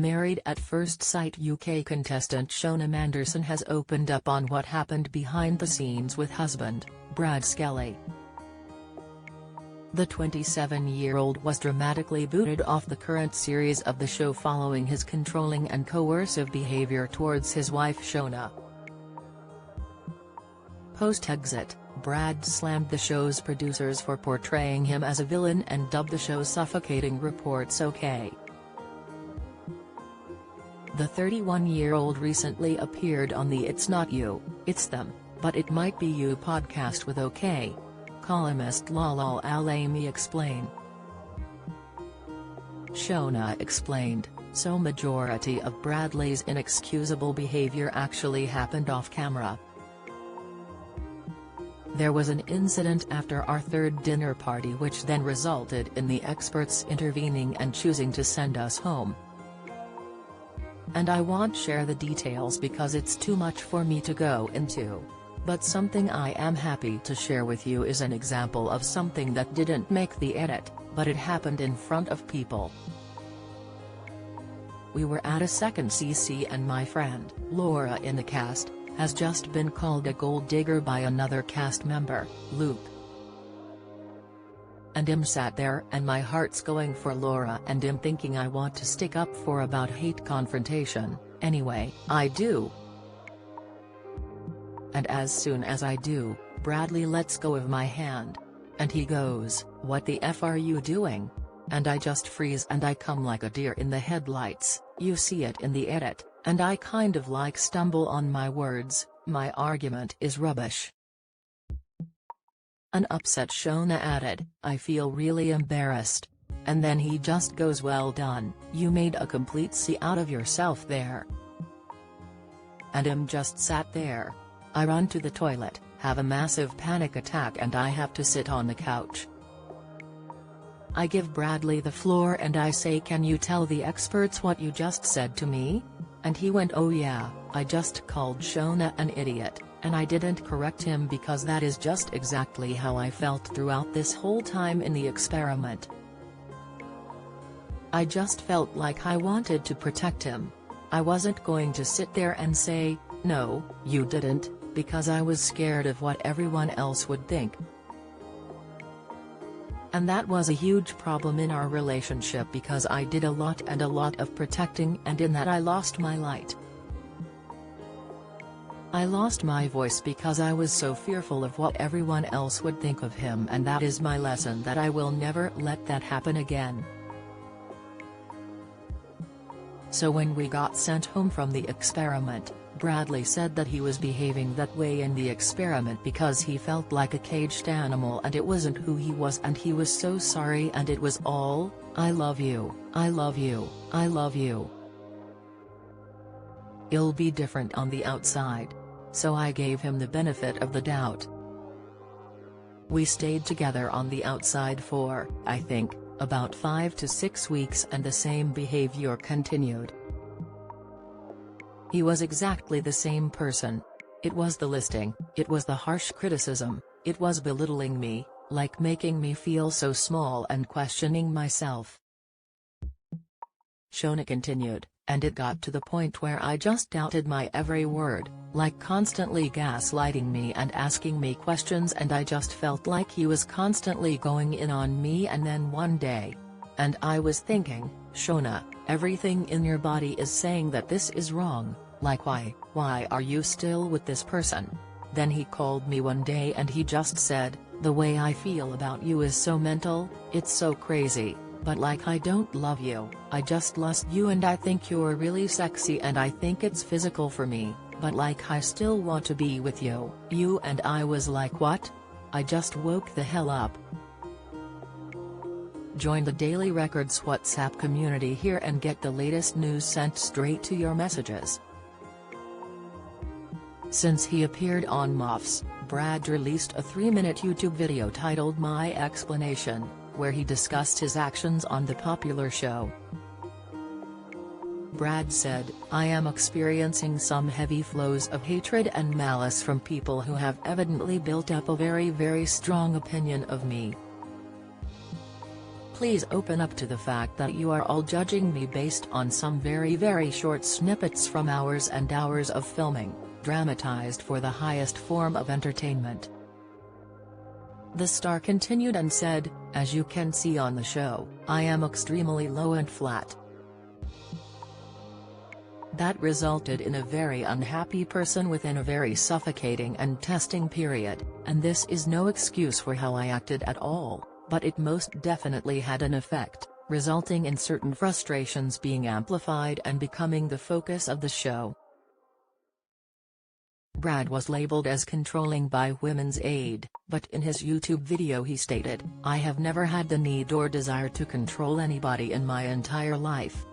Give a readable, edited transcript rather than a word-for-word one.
Married at First Sight UK contestant Shona Manderson has opened up on what happened behind the scenes with husband, Brad Skelly. The 27-year-old was dramatically booted off the current series of the show following his controlling and coercive behavior towards his wife Shona. Post-exit, Brad slammed the show's producers for portraying him as a villain and dubbed the show suffocating. Reports OK. The 31-year-old recently appeared on the It's Not You, It's Them, But It Might Be You podcast with OK. Columnist Lalal Al-Aimi explained. Shona explained, so majority of Bradley's inexcusable behavior actually happened off camera. There was an incident after our third dinner party which then resulted in the experts intervening and choosing to send us home. And I won't share the details because it's too much for me to go into. But something I am happy to share with you is an example of something that didn't make the edit, but it happened in front of people. We were at a second CC and my friend, Laura in the cast, has just been called a gold digger by another cast member, Luke. And I'm sat there and my heart's going for Laura and I'm thinking I want to stick up for about hate confrontation, anyway, I do. And as soon as I do, Bradley lets go of my hand. And he goes, "What the F are you doing?" And I just freeze and I come like a deer in the headlights. You see it in the edit, and I kind of like stumble on my words. My argument is rubbish. An upset Shona added, "I feel really embarrassed." And then he just goes, "Well done, you made a complete C out of yourself there." And I'm just sat there. I run to the toilet, have a massive panic attack and I have to sit on the couch. I give Bradley the floor and I say, "Can you tell the experts what you just said to me?" And he went, "Oh yeah, I just called Shona an idiot," and I didn't correct him because that is just exactly how I felt throughout this whole time in the experiment. I just felt like I wanted to protect him. I wasn't going to sit there and say, "No, you didn't," because I was scared of what everyone else would think. And that was a huge problem in our relationship because I did a lot of protecting, and in that I lost my light. I lost my voice because I was so fearful of what everyone else would think of him, and that is my lesson, that I will never let that happen again. So when we got sent home from the experiment, Bradley said that he was behaving that way in the experiment because he felt like a caged animal and it wasn't who he was, and he was so sorry, and it was all, "I love you, I love you, I love you. It'll be different on the outside." So I gave him the benefit of the doubt. We stayed together on the outside for, I think, about 5 to 6 weeks, and the same behavior continued. He was exactly the same person. It was the listing, it was the harsh criticism, it was belittling me, like making me feel so small and questioning myself. Shona continued, and it got to the point where I just doubted my every word, like constantly gaslighting me and asking me questions, and I just felt like he was constantly going in on me. And then one day, and I was thinking, "Shona, everything in your body is saying that this is wrong, like why are you still with this person?" Then he called me one day and he just said, "The way I feel about you is so mental, it's so crazy, but like I don't love you, I just lust you, and I think you're really sexy and I think it's physical for me, but like I still want to be with you." And I was like, "What?" I just woke the hell up. Join the Daily Records WhatsApp community here and get the latest news sent straight to your messages. Since he appeared on MAFs, Brad released a 3-minute YouTube video titled My Explanation, where he discussed his actions on the popular show. Brad said, "I am experiencing some heavy flows of hatred and malice from people who have evidently built up a very strong opinion of me. Please open up to the fact that you are all judging me based on some very short snippets from hours and hours of filming, dramatized for the highest form of entertainment." The star continued and said, "As you can see on the show, I am extremely low and flat. That resulted in a very unhappy person within a very suffocating and testing period, and this is no excuse for how I acted at all, but it most definitely had an effect, resulting in certain frustrations being amplified and becoming the focus of the show." Brad was labeled as controlling by Women's Aid, but in his YouTube video he stated, "I have never had the need or desire to control anybody in my entire life.